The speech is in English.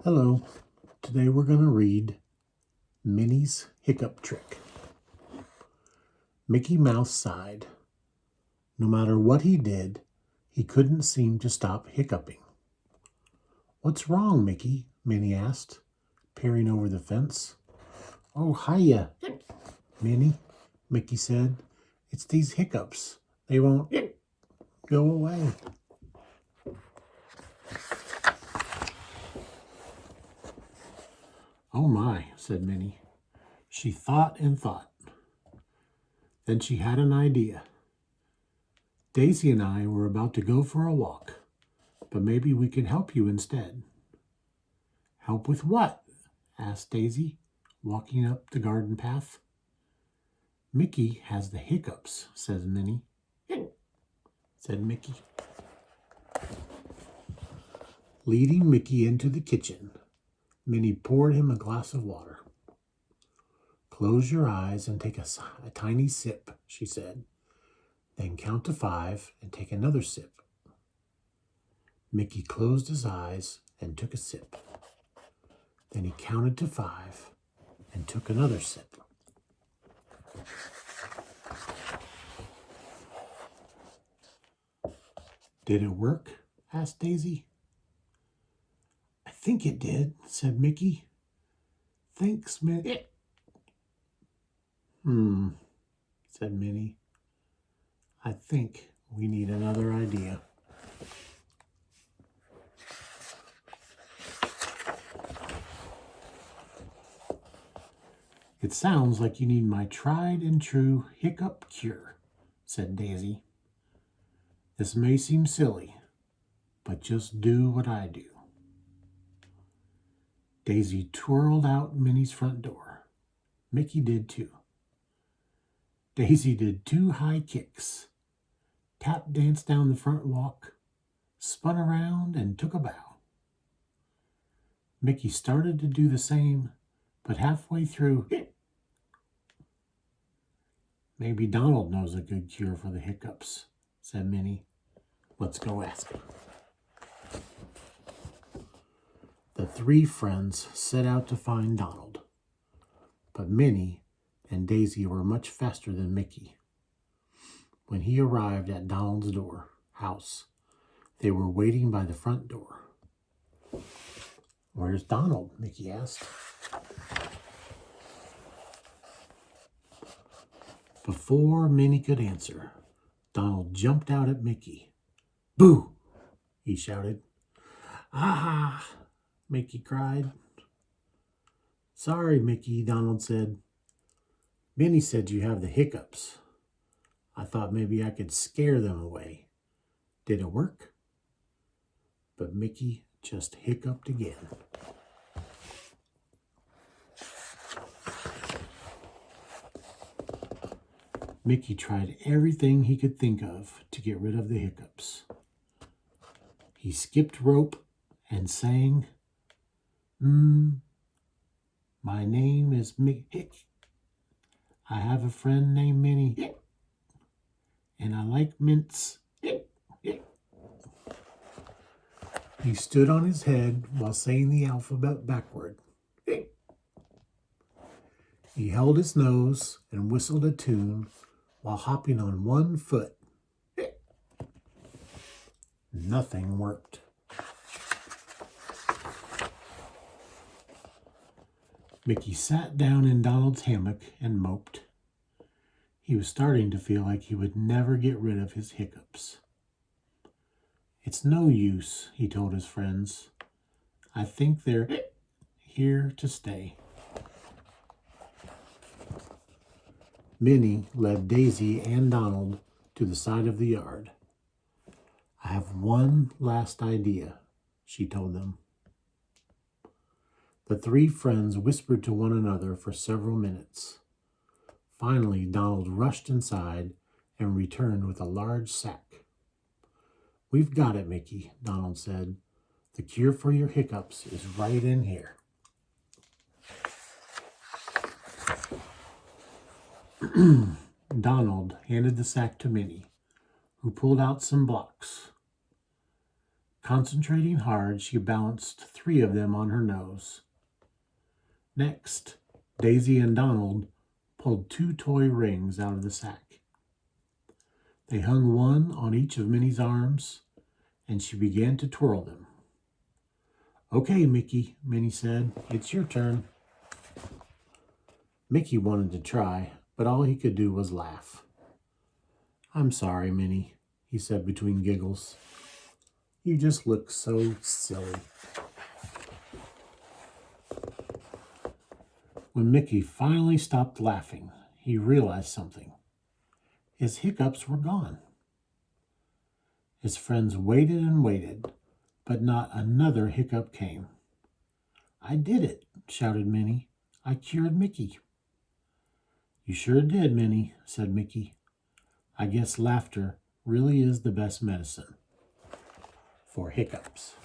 Hello, today we're going to read Minnie's Hiccup Trick. Mickey Mouse sighed. No matter what he did, he couldn't seem to stop hiccuping. What's wrong, Mickey? Minnie asked, peering over the fence. Oh, hiya, Minnie, Mickey said. It's these hiccups. They won't go away. Oh my, said Minnie. She thought and thought. Then she had an idea. Daisy and I were about to go for a walk, but maybe we can help you instead. Help with what? Asked Daisy, walking up the garden path. Mickey has the hiccups, says Minnie. Said Mickey. Leading Mickey into the kitchen, Minnie poured him a glass of water. Close your eyes and take a tiny sip, she said. Then count to 5 and take another sip. Mickey closed his eyes and took a sip. Then he counted to 5 and took another sip. Did it work? Asked Daisy. I think it did, said Mickey. Thanks, Minnie. Said Minnie. I think we need another idea. It sounds like you need my tried and true hiccup cure, said Daisy. This may seem silly, but just do what I do. Daisy twirled out Minnie's front door. Mickey did too. Daisy did 2 high kicks, tap danced down the front walk, spun around, and took a bow. Mickey started to do the same, but halfway through, maybe Donald knows a good cure for the hiccups, said Minnie. Let's go ask him. The 3 friends set out to find Donald, but Minnie and Daisy were much faster than Mickey. When he arrived at Donald's house, they were waiting by the front door. Where's Donald? Mickey asked. Before Minnie could answer, Donald jumped out at Mickey. Boo! He shouted. Ah! Mickey cried. Sorry, Mickey, Donald said. Minnie said you have the hiccups. I thought maybe I could scare them away. Did it work? But Mickey just hiccuped again. Mickey tried everything he could think of to get rid of the hiccups. He skipped rope and sang, my name is Mickey. I have a friend named Minnie, and I like mints. He stood on his head while saying the alphabet backward. He held his nose and whistled a tune while hopping on one foot. Nothing worked. Mickey sat down in Donald's hammock and moped. He was starting to feel like he would never get rid of his hiccups. It's no use, he told his friends. I think they're here to stay. Minnie led Daisy and Donald to the side of the yard. I have one last idea, she told them. The 3 friends whispered to one another for several minutes. Finally, Donald rushed inside and returned with a large sack. We've got it, Mickey, Donald said. The cure for your hiccups is right in here. Donald handed the sack to Minnie, who pulled out some blocks. Concentrating hard, she balanced 3 of them on her nose. Next, Daisy and Donald pulled 2 toy rings out of the sack. They hung one on each of Minnie's arms, and she began to twirl them. "Okay, Mickey," Minnie said, "it's your turn." Mickey wanted to try, but all he could do was laugh. "I'm sorry, Minnie," he said between giggles. "You just look so silly." When Mickey finally stopped laughing, he realized something. His hiccups were gone. His friends waited and waited, but not another hiccup came. "I did it," shouted Minnie. "I cured Mickey." "You sure did, Minnie," said Mickey. "I guess laughter really is the best medicine for hiccups."